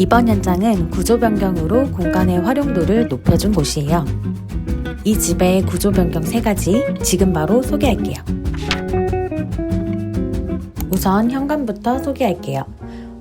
이번 현장은 구조 변경으로 공간의 활용도를 높여준 곳이에요. 이 집의 구조 변경 3가지 지금 바로 소개할게요. 우선 현관부터 소개할게요.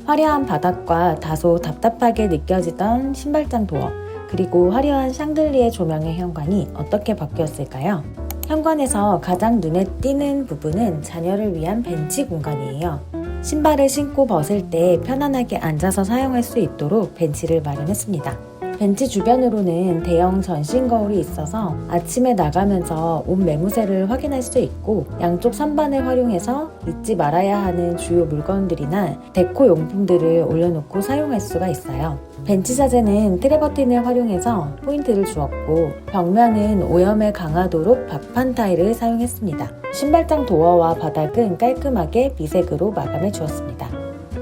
화려한 바닥과 다소 답답하게 느껴지던 신발장 도어, 그리고 화려한 샹들리에 조명의 현관이 어떻게 바뀌었을까요? 현관에서 가장 눈에 띄는 부분은 자녀를 위한 벤치 공간이에요. 신발을 신고 벗을 때 편안하게 앉아서 사용할 수 있도록 벤치를 마련했습니다. 벤치 주변으로는 대형 전신 거울이 있어서 아침에 나가면서 옷 매무새를 확인할 수 있고, 양쪽 선반을 활용해서 잊지 말아야 하는 주요 물건들이나 데코 용품들을 올려놓고 사용할 수가 있어요. 벤치 자재는 트레버틴을 활용해서 포인트를 주었고, 벽면은 오염을 강하도록 박판 타일을 사용했습니다. 신발장 도어와 바닥은 깔끔하게 미색으로 마감해 주었습니다.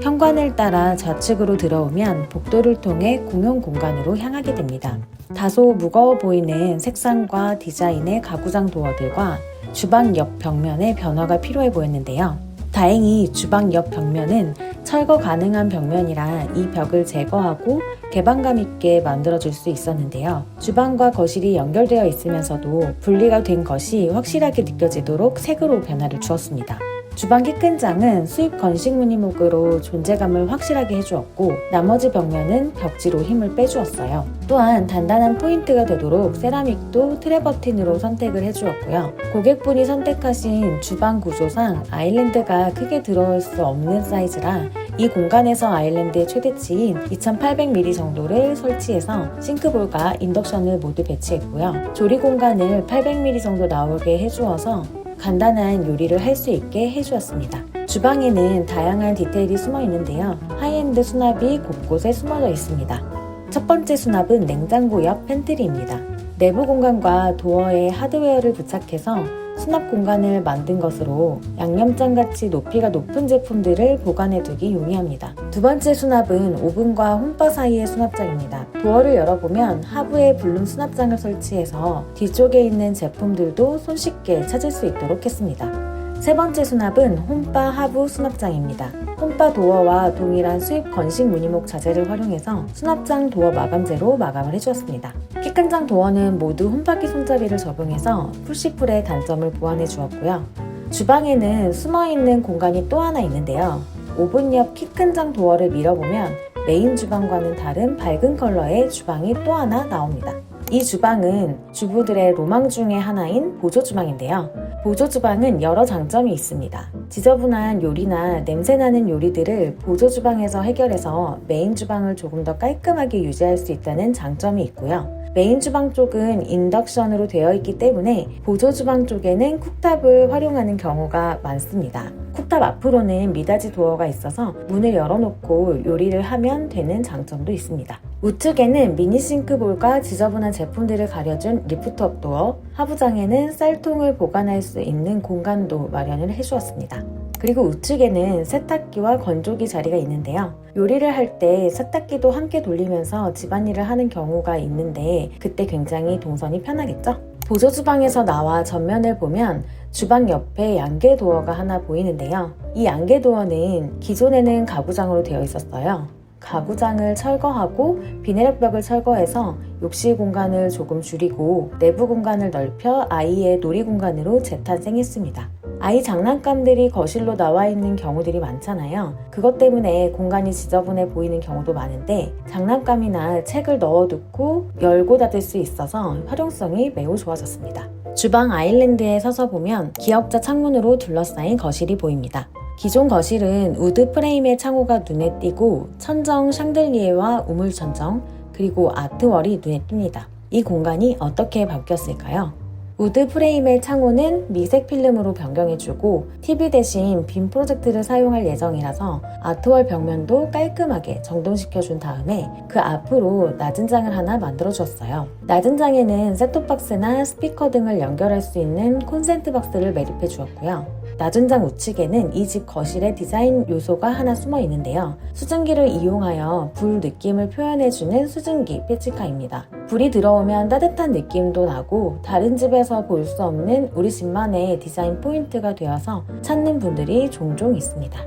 현관을 따라 좌측으로 들어오면 복도를 통해 공용 공간으로 향하게 됩니다. 다소 무거워 보이는 색상과 디자인의 가구장 도어들과 주방 옆 벽면의 변화가 필요해 보였는데요. 다행히 주방 옆 벽면은 철거 가능한 벽면이라 이 벽을 제거하고 개방감 있게 만들어줄 수 있었는데요. 주방과 거실이 연결되어 있으면서도 분리가 된 것이 확실하게 느껴지도록 색으로 변화를 주었습니다. 주방 키 큰 장은 수입 건식 무늬목으로 존재감을 확실하게 해주었고, 나머지 벽면은 벽지로 힘을 빼주었어요. 또한 단단한 포인트가 되도록 세라믹도 트레버틴으로 선택을 해주었고요. 고객분이 선택하신 주방 구조상 아일랜드가 크게 들어올 수 없는 사이즈라 이 공간에서 아일랜드의 최대치인 2800mm 정도를 설치해서 싱크볼과 인덕션을 모두 배치했고요. 조리 공간을 800mm 정도 나오게 해주어서 간단한 요리를 할 수 있게 해주었습니다. 주방에는 다양한 디테일이 숨어 있는데요. 하이엔드 수납이 곳곳에 숨어져 있습니다. 첫 번째 수납은 냉장고 옆 팬트리입니다. 내부 공간과 도어에 하드웨어를 부착해서 수납 공간을 만든 것으로 양념장같이 높이가 높은 제품들을 보관해두기 용이합니다. 두 번째 수납은 오븐과 홈바 사이의 수납장입니다. 도어를 열어보면 하부에 블룸 수납장을 설치해서 뒤쪽에 있는 제품들도 손쉽게 찾을 수 있도록 했습니다. 세 번째 수납은 홈바 하부 수납장입니다. 홈바 도어와 동일한 수입 건식 무늬목 자재를 활용해서 수납장 도어 마감재로 마감을 해주었습니다. 키 큰 장 도어는 모두 홈바퀴 손잡이를 적용해서 푸시풀의 단점을 보완해 주었고요. 주방에는 숨어있는 공간이 또 하나 있는데요. 오븐 옆 키 큰 장 도어를 밀어보면 메인 주방과는 다른 밝은 컬러의 주방이 또 하나 나옵니다. 이 주방은 주부들의 로망 중의 하나인 보조주방인데요. 보조주방은 여러 장점이 있습니다. 지저분한 요리나 냄새나는 요리들을 보조주방에서 해결해서 메인 주방을 조금 더 깔끔하게 유지할 수 있다는 장점이 있고요. 메인 주방 쪽은 인덕션으로 되어 있기 때문에 보조주방 쪽에는 쿡탑을 활용하는 경우가 많습니다. 쿡탑 앞으로는 미닫이 도어가 있어서 문을 열어놓고 요리를 하면 되는 장점도 있습니다. 우측에는 미니 싱크볼과 지저분한 제품들을 가려준 리프트업 도어, 하부장에는 쌀통을 보관할 수 있는 공간도 마련을 해주었습니다. 그리고 우측에는 세탁기와 건조기 자리가 있는데요. 요리를 할 때 세탁기도 함께 돌리면서 집안일을 하는 경우가 있는데 그때 굉장히 동선이 편하겠죠? 보조주방에서 나와 전면을 보면 주방 옆에 양계 도어가 하나 보이는데요. 이 양계 도어는 기존에는 가구장으로 되어 있었어요. 가구장을 철거하고 비닐력 벽을 철거해서 욕실 공간을 조금 줄이고 내부 공간을 넓혀 아이의 놀이 공간으로 재탄생했습니다. 아이 장난감들이 거실로 나와 있는 경우들이 많잖아요. 그것 때문에 공간이 지저분해 보이는 경우도 많은데 장난감이나 책을 넣어두고 열고 닫을 수 있어서 활용성이 매우 좋아졌습니다. 주방 아일랜드에 서서 보면 기역자 창문으로 둘러싸인 거실이 보입니다. 기존 거실은 우드 프레임의 창호가 눈에 띄고 천정 샹들리에와 우물 천정, 그리고 아트월이 눈에 띕니다. 이 공간이 어떻게 바뀌었을까요? 우드 프레임의 창호는 미색 필름으로 변경해주고 TV 대신 빔 프로젝트를 사용할 예정이라서 아트월 벽면도 깔끔하게 정돈시켜준 다음에 그 앞으로 낮은 장을 하나 만들어주었어요. 낮은 장에는 셋톱박스나 스피커 등을 연결할 수 있는 콘센트 박스를 매립해 주었고요. 낮은 장 우측에는 이 집 거실의 디자인 요소가 하나 숨어 있는데요. 수증기를 이용하여 불 느낌을 표현해주는 수증기 패치카입니다. 불이 들어오면 따뜻한 느낌도 나고 다른 집에서 볼 수 없는 우리 집만의 디자인 포인트가 되어서 찾는 분들이 종종 있습니다.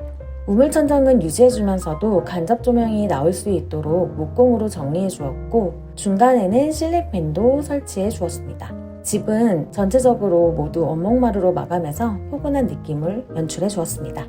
우물천정은 유지해주면서도 간접 조명이 나올 수 있도록 목공으로 정리해 주었고 중간에는 실링팬도 설치해 주었습니다. 집은 전체적으로 모두 원목마루로 마감해서 포근한 느낌을 연출해 주었습니다.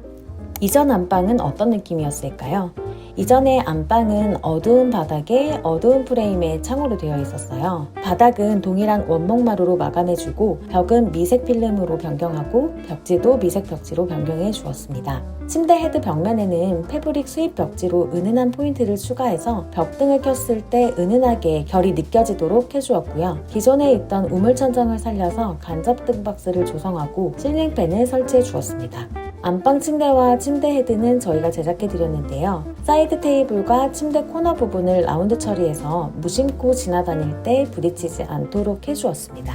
이전 안방은 어떤 느낌이었을까요? 이전의 안방은 어두운 바닥에 어두운 프레임의 창으로 되어 있었어요. 바닥은 동일한 원목마루로 마감해주고 벽은 미색 필름으로 변경하고 벽지도 미색 벽지로 변경해 주었습니다. 침대 헤드 벽면에는 패브릭 수입 벽지로 은은한 포인트를 추가해서 벽등을 켰을 때 은은하게 결이 느껴지도록 해주었고요. 기존에 있던 우물천정을 살려서 간접 등박스를 조성하고 실링팬을 설치해 주었습니다. 안방 침대와 침대 헤드는 저희가 제작해 드렸는데요. 사이드 테이블과 침대 코너 부분을 라운드 처리해서 무심코 지나다닐 때 부딪히지 않도록 해주었습니다.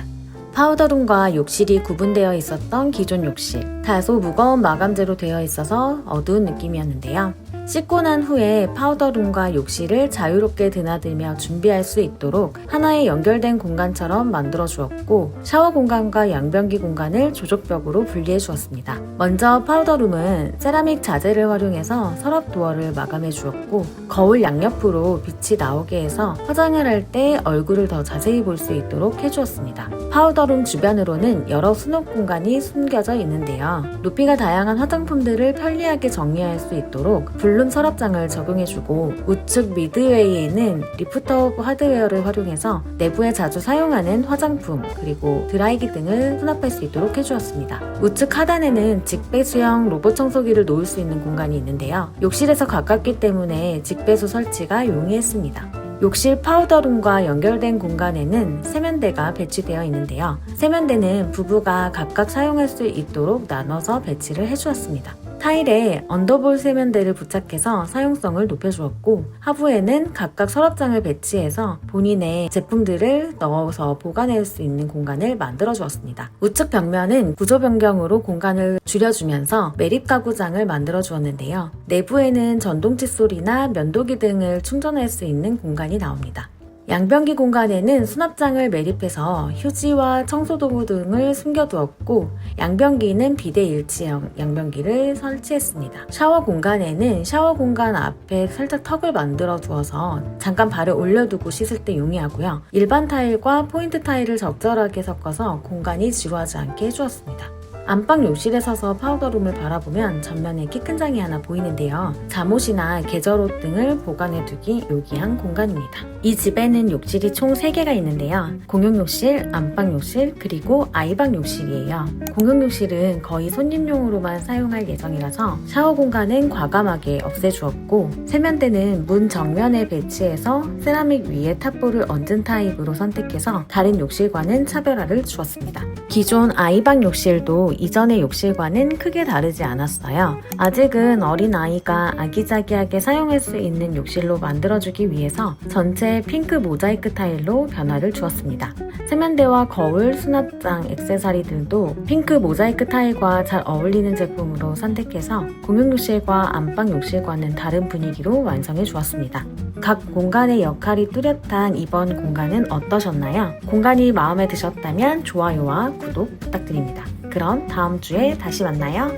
파우더룸과 욕실이 구분되어 있었던 기존 욕실, 다소 무거운 마감재로 되어 있어서 어두운 느낌이었는데요. 씻고 난 후에 파우더룸과 욕실을 자유롭게 드나들며 준비할 수 있도록 하나의 연결된 공간처럼 만들어 주었고 샤워 공간과 양변기 공간을 조적벽으로 분리해 주었습니다. 먼저 파우더룸은 세라믹 자재를 활용해서 서랍 도어를 마감해 주었고 거울 양옆으로 빛이 나오게 해서 화장을 할 때 얼굴을 더 자세히 볼 수 있도록 해주었습니다. 파우더룸 주변으로는 여러 수납 공간이 숨겨져 있는데요. 높이가 다양한 화장품들을 편리하게 정리할 수 있도록 블룸 서랍장을 적용해주고 우측 미드웨이에는 리프터 하드웨어를 활용해서 내부에 자주 사용하는 화장품 그리고 드라이기 등을 수납할 수 있도록 해주었습니다. 우측 하단에는 직배수형 로봇 청소기를 놓을 수 있는 공간이 있는데요. 욕실에서 가깝기 때문에 직배수 설치가 용이했습니다. 욕실 파우더룸과 연결된 공간에는 세면대가 배치되어 있는데요. 세면대는 부부가 각각 사용할 수 있도록 나눠서 배치를 해주었습니다. 타일에 언더볼 세면대를 부착해서 사용성을 높여주었고 하부에는 각각 서랍장을 배치해서 본인의 제품들을 넣어서 보관할 수 있는 공간을 만들어 주었습니다. 우측 벽면은 구조 변경으로 공간을 줄여주면서 매립 가구장을 만들어 주었는데요. 내부에는 전동 칫솔이나 면도기 등을 충전할 수 있는 공간이 나옵니다. 양변기 공간에는 수납장을 매립해서 휴지와 청소도구 등을 숨겨두었고 양변기는 비대 일치형 양변기를 설치했습니다. 샤워 공간에는 샤워 공간 앞에 살짝 턱을 만들어 두어서 잠깐 발을 올려두고 씻을 때 용이하고요. 일반 타일과 포인트 타일을 적절하게 섞어서 공간이 지루하지 않게 해주었습니다. 안방 욕실에 서서 파우더룸을 바라보면 전면에 키 큰 장이 하나 보이는데요. 잠옷이나 계절옷 등을 보관해두기 요기한 공간입니다. 이 집에는 욕실이 총 3개가 있는데요. 공용욕실, 안방욕실, 그리고 아이방 욕실이에요. 공용욕실은 거의 손님용으로만 사용할 예정이라서 샤워 공간은 과감하게 없애주었고 세면대는 문 정면에 배치해서 세라믹 위에 탑볼을 얹은 타입으로 선택해서 다른 욕실과는 차별화를 주었습니다. 기존 아이방 욕실도 이전의 욕실과는 크게 다르지 않았어요. 아직은 어린아이가 아기자기하게 사용할 수 있는 욕실로 만들어주기 위해서 전체 핑크 모자이크 타일로 변화를 주었습니다. 세면대와 거울, 수납장, 액세서리들도 핑크 모자이크 타일과 잘 어울리는 제품으로 선택해서 공용욕실과 안방욕실과는 다른 분위기로 완성해 주었습니다. 각 공간의 역할이 뚜렷한 이번 공간은 어떠셨나요? 공간이 마음에 드셨다면 좋아요와 구독 부탁드립니다. 그럼 다음 주에 다시 만나요.